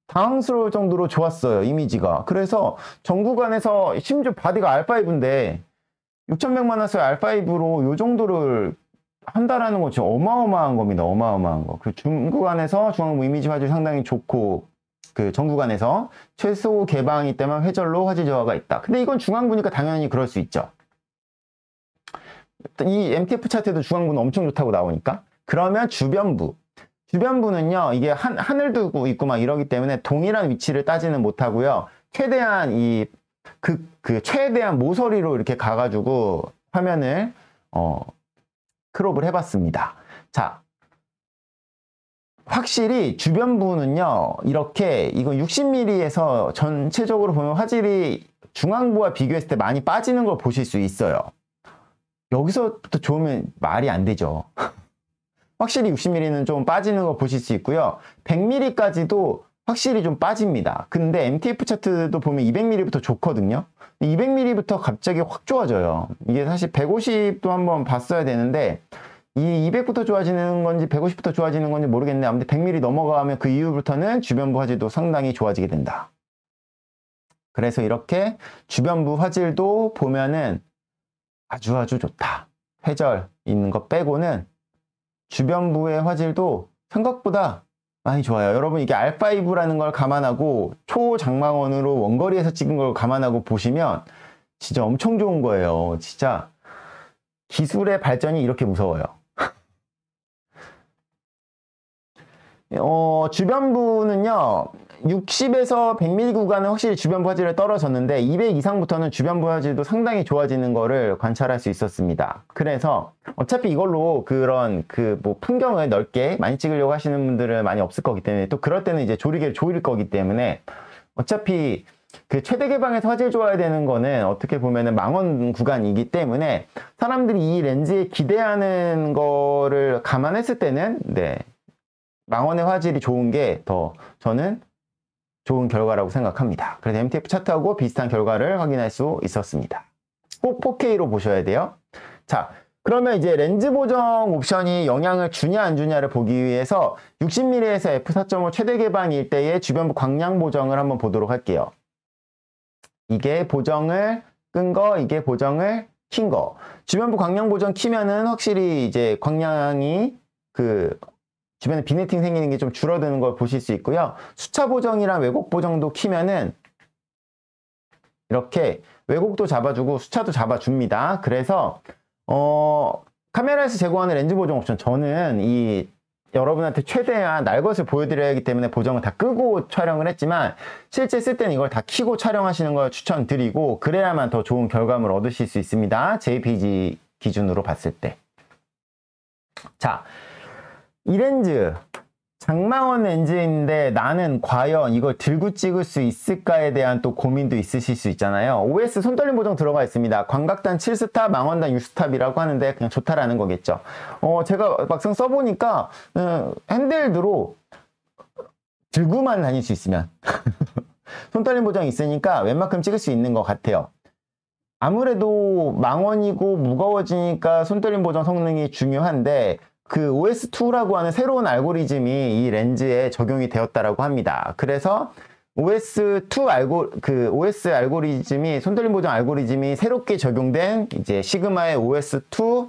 당황스러울 정도로 좋았어요, 이미지가. 그래서 전구간에서 심지어 바디가 R5인데 6100만 화소의 R5로 이 정도를 한다라는 거 진짜 어마어마한 겁니다. 어마어마한 거. 그 중구간에서 중앙부 이미지 화질 상당히 좋고 그 전구간에서 최소 개방이 때만 회절로 화질 저하가 있다. 근데 이건 중앙부니까 당연히 그럴 수 있죠. 이 MTF 차트에도 중앙부는 엄청 좋다고 나오니까. 그러면 주변부는요, 이게 하늘 두고 있고 막 이러기 때문에 동일한 위치를 따지는 못하고요. 최대한 최대한 모서리로 이렇게 가가지고 화면을, 크롭을 해봤습니다. 자, 확실히 주변부는요, 이렇게, 이거 60mm에서 전체적으로 보면 화질이 중앙부와 비교했을 때 많이 빠지는 걸 보실 수 있어요. 여기서부터 좋으면 말이 안 되죠. 확실히 60mm는 좀 빠지는 거 보실 수 있고요. 100mm까지도 확실히 좀 빠집니다. 근데 MTF 차트도 보면 200mm부터 좋거든요. 200mm부터 갑자기 확 좋아져요. 이게 사실 150도 한번 봤어야 되는데 이 200부터 좋아지는 건지 150부터 좋아지는 건지 모르겠는데 아무튼 100mm 넘어가면 그 이후부터는 주변부 화질도 상당히 좋아지게 된다. 그래서 이렇게 주변부 화질도 보면은 아주 좋다. 회절 있는 거 빼고는 주변부의 화질도 생각보다 많이 좋아요. 여러분 이게 R5라는 걸 감안하고 초장망원으로 원거리에서 찍은 걸 감안하고 보시면 진짜 엄청 좋은 거예요. 진짜 기술의 발전이 이렇게 무서워요. 주변부는요 60에서 100mm 구간은 확실히 주변부 화질이 떨어졌는데 200 이상부터는 주변부 화질도 상당히 좋아지는 거를 관찰할 수 있었습니다. 그래서 어차피 이걸로 그런 뭐 풍경을 넓게 많이 찍으려고 하시는 분들은 많이 없을 거기 때문에 또 그럴 때는 이제 조리개를 조일 거기 때문에 어차피 그 최대 개방에서 화질 좋아야 되는 거는 어떻게 보면은 망원 구간이기 때문에 사람들이 이 렌즈에 기대하는 거를 감안했을 때는 망원의 화질이 좋은 게 더 저는 좋은 결과라고 생각합니다. 그래서 MTF 차트하고 비슷한 결과를 확인할 수 있었습니다. 꼭 4K로 보셔야 돼요. 자, 그러면 이제 렌즈 보정 옵션이 영향을 주냐 안 주냐를 보기 위해서 60mm에서 f4.5 최대 개방일 때의 주변부 광량 보정을 한번 보도록 할게요. 이게 보정을 끈 거, 이게 보정을 킨 거. 주변부 광량 보정 키면은 확실히 이제 광량이 주변에 비네팅 생기는 게 좀 줄어드는 걸 보실 수 있고요. 수차 보정이랑 왜곡 보정도 키면은 이렇게 왜곡도 잡아주고 수차도 잡아줍니다. 그래서 카메라에서 제공하는 렌즈 보정 옵션, 저는 이 여러분한테 최대한 날 것을 보여드려야 하기 때문에 보정을 다 끄고 촬영을 했지만 실제 쓸 때는 이걸 다 켜고 촬영하시는 걸 추천드리고 그래야만 더 좋은 결과물을 얻으실 수 있습니다. JPG 기준으로 봤을 때. 자, 이 렌즈 장망원 렌즈인데 나는 과연 이걸 들고 찍을 수 있을까에 대한 또 고민도 있으실 수 있잖아요. OS 손떨림 보정 들어가 있습니다. 광각단 7스탑, 망원단 6스탑이라고 하는데 그냥 좋다라는 거겠죠. 제가 막상 써보니까 핸들드로 들고만 다닐 수 있으면 손떨림 보정이 있으니까 웬만큼 찍을 수 있는 것 같아요. 아무래도 망원이고 무거워지니까 손떨림 보정 성능이 중요한데 그 OS2라고 하는 새로운 알고리즘이 이 렌즈에 적용이 되었다라고 합니다. 그래서 OS 알고리즘이 손떨림 보정 알고리즘이 새롭게 적용된 이제 시그마의 OS2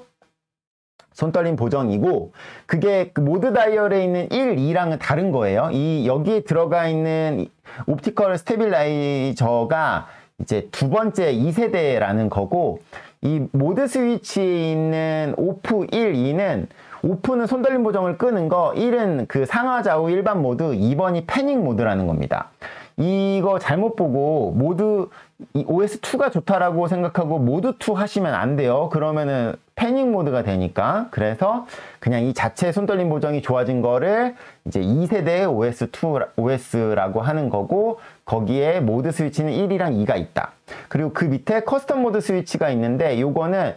손떨림 보정이고 그게 그 모드 다이얼에 있는 1, 2랑은 다른 거예요. 여기에 들어가 있는 옵티컬 스테빌라이저가 이제 두 번째 2세대라는 거고 이 모드 스위치에 있는 오프 1, 2는 오프는 손떨림 보정을 끄는 거, 1은 그 상하 좌우 일반 모드, 2번이 패닉 모드라는 겁니다. 이거 잘못 보고 OS2가 좋다라고 생각하고 모드2 하시면 안 돼요. 그러면은 패닉 모드가 되니까. 그래서 그냥 이 자체 손떨림 보정이 좋아진 거를 이제 2세대 OS라고 하는 거고 거기에 모드 스위치는 1이랑 2가 있다. 그리고 그 밑에 커스텀 모드 스위치가 있는데 요거는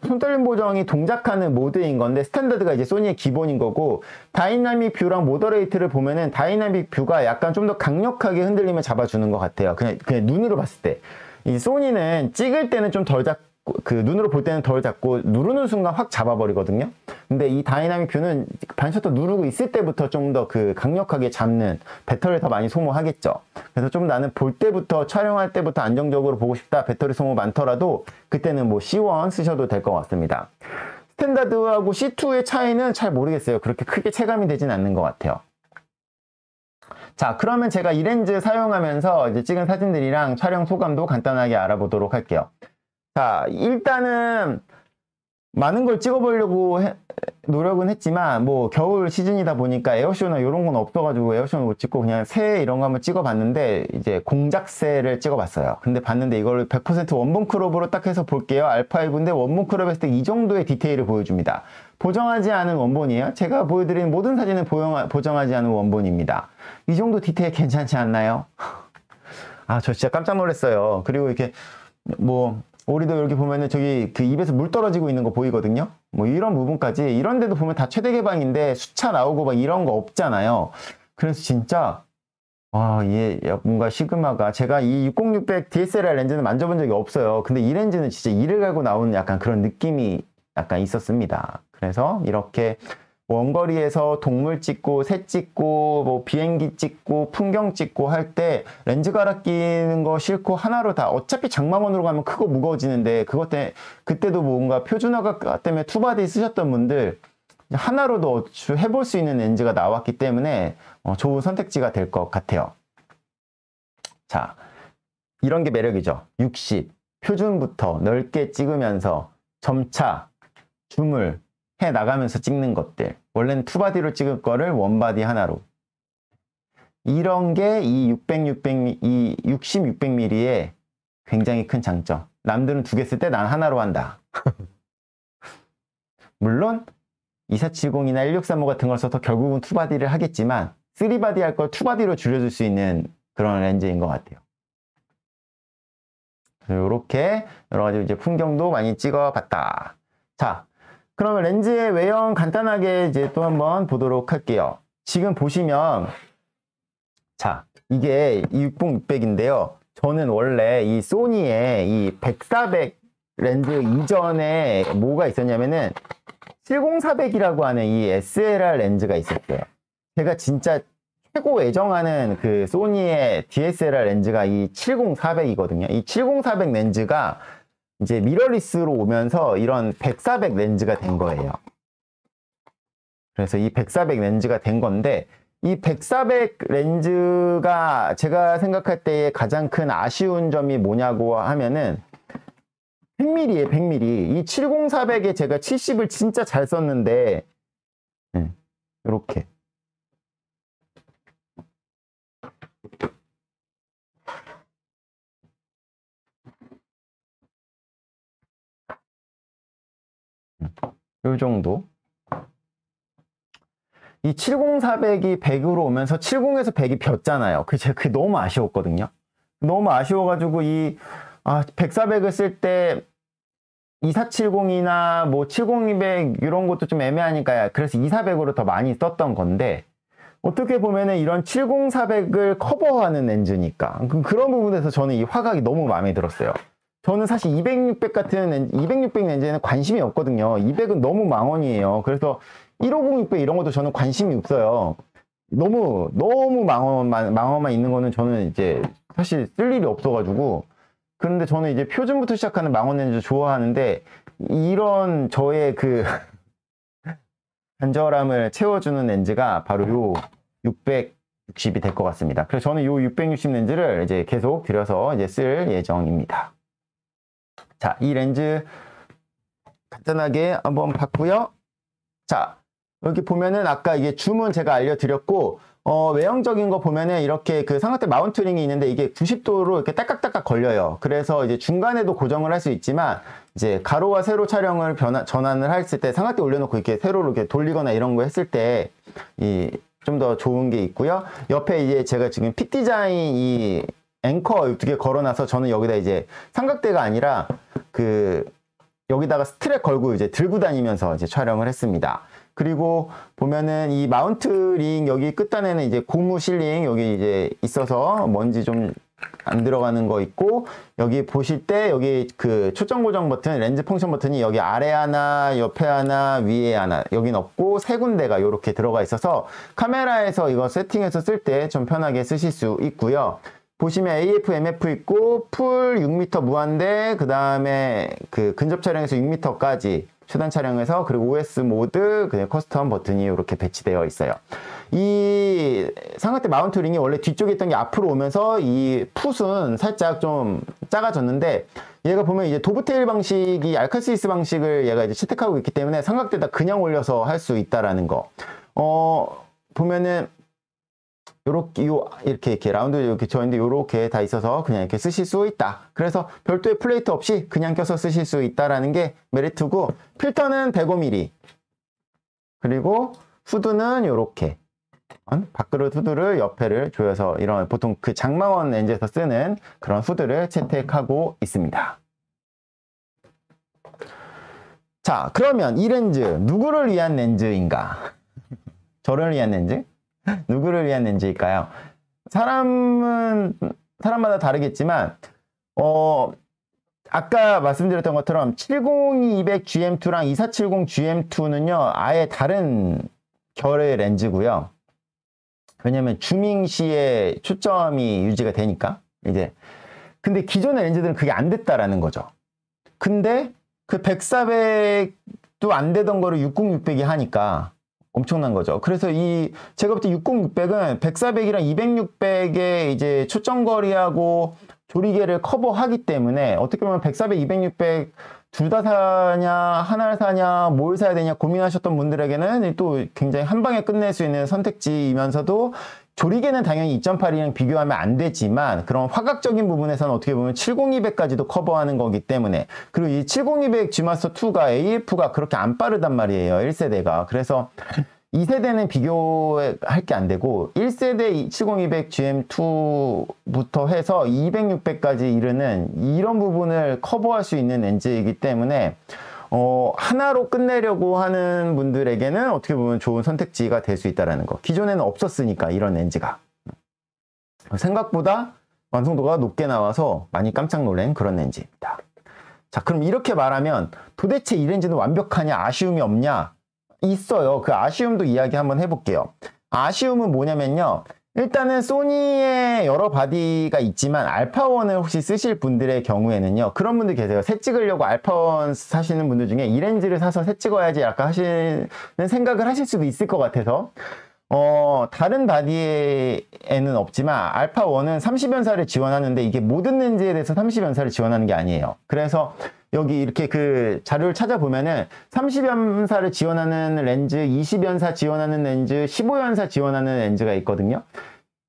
손떨림 보정이 동작하는 모드인 건데 스탠다드가 이제 소니의 기본인 거고 다이나믹 뷰랑 모더레이트를 보면은 다이나믹 뷰가 약간 좀 더 강력하게 흔들림을 잡아주는 것 같아요. 그냥 눈으로 봤을 때. 이 소니는 찍을 때는 좀 덜 잡고 눈으로 볼 때는 덜 잡고 누르는 순간 확 잡아버리거든요. 근데 이 다이나믹 뷰는 반셔터 누르고 있을 때부터 좀 더 강력하게 잡는 배터리를 더 많이 소모하겠죠. 그래서 좀 나는 볼 때부터 촬영할 때부터 안정적으로 보고 싶다. 배터리 소모 많더라도 그때는 뭐 C1 쓰셔도 될 것 같습니다. 스탠다드하고 C2의 차이는 잘 모르겠어요. 그렇게 크게 체감이 되진 않는 것 같아요. 자, 그러면 제가 이 렌즈 사용하면서 이제 찍은 사진들이랑 촬영 소감도 간단하게 알아보도록 할게요. 자, 일단은 많은 걸 찍어보려고 노력은 했지만 뭐 겨울 시즌이다 보니까 에어쇼나 이런 건 없어가지고 에어쇼는 못 찍고 그냥 새 이런 거 한번 찍어봤는데 이제 공작새를 찍어봤어요. 근데 봤는데 이걸 100% 원본 크롭으로 딱 해서 볼게요. 알파5인데 원본 크롭 했을 때 이 정도의 디테일을 보여줍니다. 보정하지 않은 원본이에요. 제가 보여드린 모든 사진은 보정하지 않은 원본입니다. 이 정도 디테일 괜찮지 않나요? 아, 저 진짜 깜짝 놀랐어요. 그리고 이렇게 뭐 우리도 여기 보면은 저기 그 입에서 물 떨어지고 있는 거 보이거든요. 뭐 이런 부분까지 이런 데도 보면 다 최대 개방인데 수차 나오고 막 이런 거 없잖아요. 그래서 진짜 이게 뭔가 시그마가 제가 이 60600 DSLR 렌즈는 만져본 적이 없어요. 근데 이 렌즈는 진짜 이를 갈고 나오는 약간 그런 느낌이 약간 있었습니다. 그래서 이렇게 원거리에서 동물 찍고 새 찍고 뭐 비행기 찍고 풍경 찍고 할 때 렌즈 갈아 끼는 거 싫고 하나로 다 어차피 장망원으로 가면 크고 무거워지는데 그때도 뭔가 표준화가 때문에 투바디 쓰셨던 분들 하나로도 해볼 수 있는 렌즈가 나왔기 때문에 좋은 선택지가 될 것 같아요. 자, 이런 게 매력이죠. 60 표준부터 넓게 찍으면서 점차 줌을 해 나가면서 찍는 것들. 원래는 투바디로 찍을 거를 원바디 하나로. 이런 게 이 60-600mm의 굉장히 큰 장점. 남들은 두 개 쓸 때 난 하나로 한다. 물론 2470이나 1635 같은 걸 써서 결국은 투바디를 하겠지만 3바디 할 걸 투바디로 줄여줄 수 있는 그런 렌즈인 것 같아요. 이렇게 여러 가지 이제 풍경도 많이 찍어봤다. 자, 그러면 렌즈의 외형 간단하게 이제 또 한번 보도록 할게요. 지금 보시면 자, 이게 60600인데요. 저는 원래 이 소니의 이 100-400 렌즈 이전에 뭐가 있었냐면은 70-400이라고 하는 이 SLR 렌즈가 있었어요. 제가 진짜 최고 애정하는 그 소니의 DSLR 렌즈가 이 70-400이거든요. 이 70-400 렌즈가 이제 미러리스로 오면서 이런 100-400 렌즈가 된 거예요. 그래서 이 100-400 렌즈가 된 건데 이 100-400 렌즈가 제가 생각할 때의 가장 큰 아쉬운 점이 뭐냐고 하면은 100mm에 100mm. 이 70-400에 제가 70을 진짜 잘 썼는데 이렇게. 요 정도. 이 70400이 100으로 오면서 70에서 100이 벼잖아요. 그게 너무 아쉬웠거든요. 너무 아쉬워가지고 10400을 쓸 때 2470이나 뭐 70200 이런 것도 좀 애매하니까 그래서 2400으로 더 많이 썼던 건데, 어떻게 보면은 이런 70400을 커버하는 렌즈니까 그런 부분에서 저는 이 화각이 너무 마음에 들었어요. 저는 사실 200, 600 같은 200, 600 렌즈에는 관심이 없거든요. 200은 너무 망원이에요. 그래서 150600 이런 것도 저는 관심이 없어요. 너무 망원만 있는 거는 저는 이제 사실 쓸 일이 없어가지고. 그런데 저는 이제 표준부터 시작하는 망원 렌즈 좋아하는데, 이런 저의 그 간절함을 채워주는 렌즈가 바로 요 660이 될 것 같습니다. 그래서 저는 요 660 렌즈를 이제 계속 들여서 이제 쓸 예정입니다. 자, 이 렌즈 간단하게 한번 봤고요. 자, 여기 보면은 아까 이게 줌은 제가 알려드렸고, 외형적인 거 보면은 이렇게 그 삼각대 마운트링이 있는데 이게 90도로 이렇게 딸깍딸깍 걸려요. 그래서 이제 중간에도 고정을 할 수 있지만, 이제 가로와 세로 촬영을 전환을 했을 때 삼각대 올려놓고 이렇게 세로로 이렇게 돌리거나 이런 거 했을 때 좀 더 좋은 게 있고요. 옆에 이제 제가 지금 픽 디자인 이 앵커 2개 걸어놔서 저는 여기다 이제 삼각대가 아니라 여기다가 스트랩 걸고 이제 들고 다니면서 이제 촬영을 했습니다. 그리고 보면은 이 마운트 링 여기 끝단에는 이제 고무 실링 여기 이제 있어서 먼지 좀 안 들어가는 거 있고, 여기 보실 때 여기 그 초점 고정 버튼, 렌즈 펑션 버튼이 여기 아래 하나, 옆에 하나, 위에 하나, 여긴 없고 세 군데가 이렇게 들어가 있어서 카메라에서 이거 세팅해서 쓸 때 좀 편하게 쓰실 수 있고요. 보시면 AF, MF 있고 풀 6m 무한대, 그 다음에 그 근접 촬영에서 6m까지 최단 촬영에서, 그리고 OS 모드, 그냥 커스텀 버튼이 이렇게 배치되어 있어요. 이 삼각대 마운트 링이 원래 뒤쪽에 있던 게 앞으로 오면서 이 풋은 살짝 좀 작아졌는데, 얘가 보면 이제 도브테일 방식이 알카시스 방식을 얘가 이제 채택하고 있기 때문에 삼각대에다 그냥 올려서 할 수 있다라는 거. 보면은 이렇게 라운드 이렇게 져 있는데 이렇게 다 있어서 그냥 이렇게 쓰실 수 있다. 그래서 별도의 플레이트 없이 그냥 껴서 쓰실 수 있다라는 게 메리트고, 필터는 105mm, 그리고 후드는 이렇게 밥그릇 후드를 옆에를 조여서 이런 보통 그 장망원 렌즈에서 쓰는 그런 후드를 채택하고 있습니다. 자, 그러면 이 렌즈 누구를 위한 렌즈인가? 저를 위한 렌즈? 누구를 위한 렌즈일까요? 사람마다 다르겠지만, 아까 말씀드렸던 것처럼 70200 GM2랑 2470 GM2는요, 아예 다른 결의 렌즈고요. 왜냐면 주밍 시에 초점이 유지가 되니까. 근데 기존의 렌즈들은 그게 안 됐다라는 거죠. 근데 그 100-400도 안 되던 거를 60-600이 하니까 엄청난 거죠. 그래서 제가 볼 때 60-600은 100-400이랑 200-600의 이제 초점거리하고 조리개를 커버하기 때문에, 어떻게 보면 100-400, 200-600 둘 다 사냐, 하나를 사냐, 뭘 사야 되냐 고민하셨던 분들에게는 또 굉장히 한 방에 끝낼 수 있는 선택지이면서도, 조리개는 당연히 2.8이랑 비교하면 안 되지만 그런 화각적인 부분에서는 어떻게 보면 70200까지도 커버하는 거기 때문에, 그리고 이 70200 G마스터2가 AF가 그렇게 안 빠르단 말이에요, 1세대가. 그래서 2세대는 비교할 게 안 되고 1세대 70200 GM2부터 해서 200, 600까지 이르는 이런 부분을 커버할 수 있는 렌즈이기 때문에 하나로 끝내려고 하는 분들에게는 어떻게 보면 좋은 선택지가 될 수 있다는 거. 기존에는 없었으니까 이런 렌즈가. 생각보다 완성도가 높게 나와서 많이 깜짝 놀란 그런 렌즈입니다. 자, 그럼 이렇게 말하면 도대체 이 렌즈는 완벽하냐, 아쉬움이 없냐? 있어요. 그 아쉬움도 이야기 한번 해볼게요. 아쉬움은 뭐냐면요, 일단은 소니의 여러 바디가 있지만 알파1을 혹시 쓰실 분들의 경우에는요, 그런 분들 계세요. 새 찍으려고 알파1 사시는 분들 중에 이 렌즈를 사서 새 찍어야지 약간 하시는 생각을 하실 수도 있을 것 같아서, 다른 바디에는 없지만 알파1은 30연사를 지원하는데 이게 모든 렌즈에 대해서 30연사를 지원하는 게 아니에요. 그래서 여기 이렇게 그 자료를 찾아보면은 30연사를 지원하는 렌즈, 20연사 지원하는 렌즈, 15연사 지원하는 렌즈가 있거든요.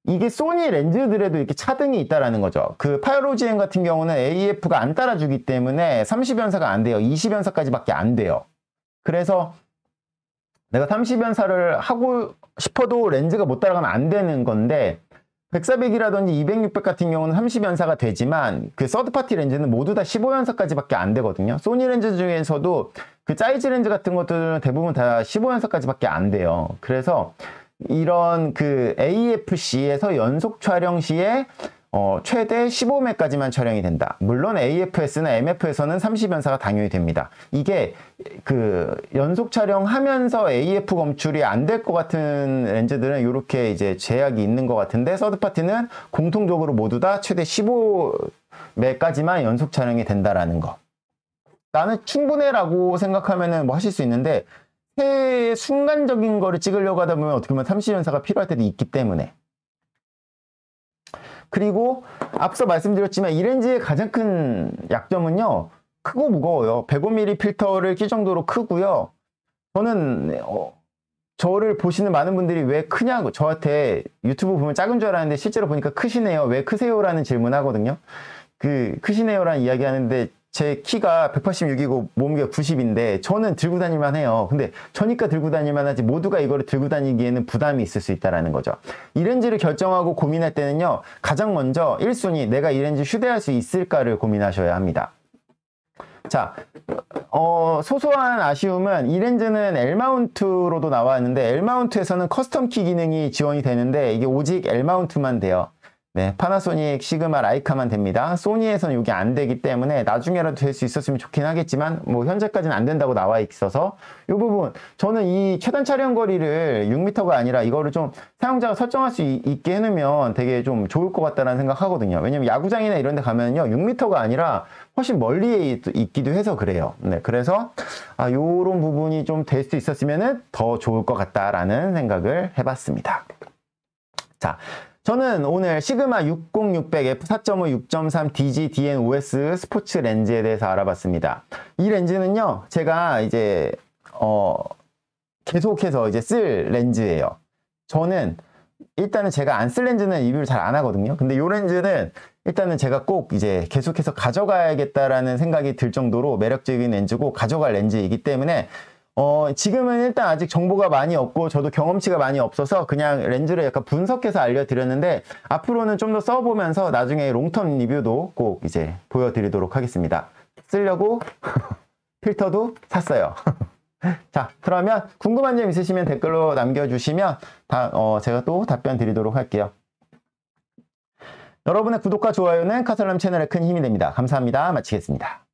이게 소니 렌즈들에도 이렇게 차등이 있다라는 거죠. 그 파이로지엠 같은 경우는 AF가 안 따라주기 때문에 30연사가 안 돼요. 20연사까지밖에 안 돼요. 그래서 내가 30연사를 하고 싶어도 렌즈가 못 따라가면 안 되는 건데 100-400이라든지 200-600 같은 경우는 30연사가 되지만 그 서드파티 렌즈는 모두 다 15연사까지밖에 안 되거든요. 소니 렌즈 중에서도 그 사이즈 렌즈 같은 것들은 대부분 다 15연사까지밖에 안 돼요. 그래서 이런 그 AFC에서 연속 촬영 시에 최대 15매까지만 촬영이 된다. 물론 AFS나 MF에서는 30연사가 당연히 됩니다. 이게 그 연속 촬영하면서 AF 검출이 안 될 것 같은 렌즈들은 이렇게 이제 제약이 있는 것 같은데 서드파티는 공통적으로 모두 다 최대 15매까지만 연속 촬영이 된다라는 거. 나는 충분해라고 생각하면은 뭐 하실 수 있는데 순간적인 거를 찍으려고 하다 보면 어떻게 보면 30연사가 필요할 때도 있기 때문에. 그리고 앞서 말씀드렸지만 이 렌즈의 가장 큰 약점은요, 크고 무거워요. 105mm 필터를 낄 정도로 크고요. 저는 저를 보시는 많은 분들이 왜 크냐고 저한테 유튜브 보면 작은 줄 알았는데 실제로 보니까 크시네요. 왜 크세요? 라는 질문 하거든요. 그 크시네요 라는 이야기 하는데 제 키가 186이고 몸무게가 90인데 저는 들고 다닐만 해요. 근데 저니까 들고 다닐만 하지 모두가 이거를 들고 다니기에는 부담이 있을 수 있다는 거죠. 이 렌즈를 결정하고 고민할 때는요, 가장 먼저 1순위 내가 이 렌즈 휴대할 수 있을까를 고민하셔야 합니다. 자, 소소한 아쉬움은 이 렌즈는 L마운트로도 나왔는데 L마운트에서는 커스텀 키 기능이 지원이 되는데 이게 오직 L마운트만 돼요. 네, 파나소닉, 시그마, 라이카만 됩니다. 소니에서는 이게 안 되기 때문에 나중에라도 될 수 있었으면 좋긴 하겠지만 뭐 현재까지는 안 된다고 나와 있어서 이 부분 저는 이 최단 촬영 거리를 6m가 아니라 이거를 좀 사용자가 설정할 수 있게 해놓으면 되게 좀 좋을 것 같다는 생각하거든요. 왜냐면 야구장이나 이런 데 가면요 6m가 아니라 훨씬 멀리에 있기도 해서 그래요. 네, 그래서 요런 부분이 좀 될 수 있었으면 더 좋을 것 같다라는 생각을 해봤습니다. 자, 저는 오늘 시그마 60-600 f4.5 6.3 DG-DN-OS 스포츠 렌즈에 대해서 알아봤습니다. 이 렌즈는요, 제가 이제 계속해서 이제 쓸 렌즈예요. 저는 일단은 제가 안 쓸 렌즈는 리뷰를 잘 안 하거든요. 근데 이 렌즈는 일단은 제가 꼭 이제 계속해서 가져가야겠다라는 생각이 들 정도로 매력적인 렌즈고 가져갈 렌즈이기 때문에 지금은 일단 아직 정보가 많이 없고 저도 경험치가 많이 없어서 그냥 렌즈를 약간 분석해서 알려드렸는데 앞으로는 좀 더 써보면서 나중에 롱텀 리뷰도 꼭 이제 보여드리도록 하겠습니다. 쓰려고 필터도 샀어요. 자, 그러면 궁금한 점 있으시면 댓글로 남겨주시면 제가 또 답변 드리도록 할게요. 여러분의 구독과 좋아요는 카설람 채널에 큰 힘이 됩니다. 감사합니다. 마치겠습니다.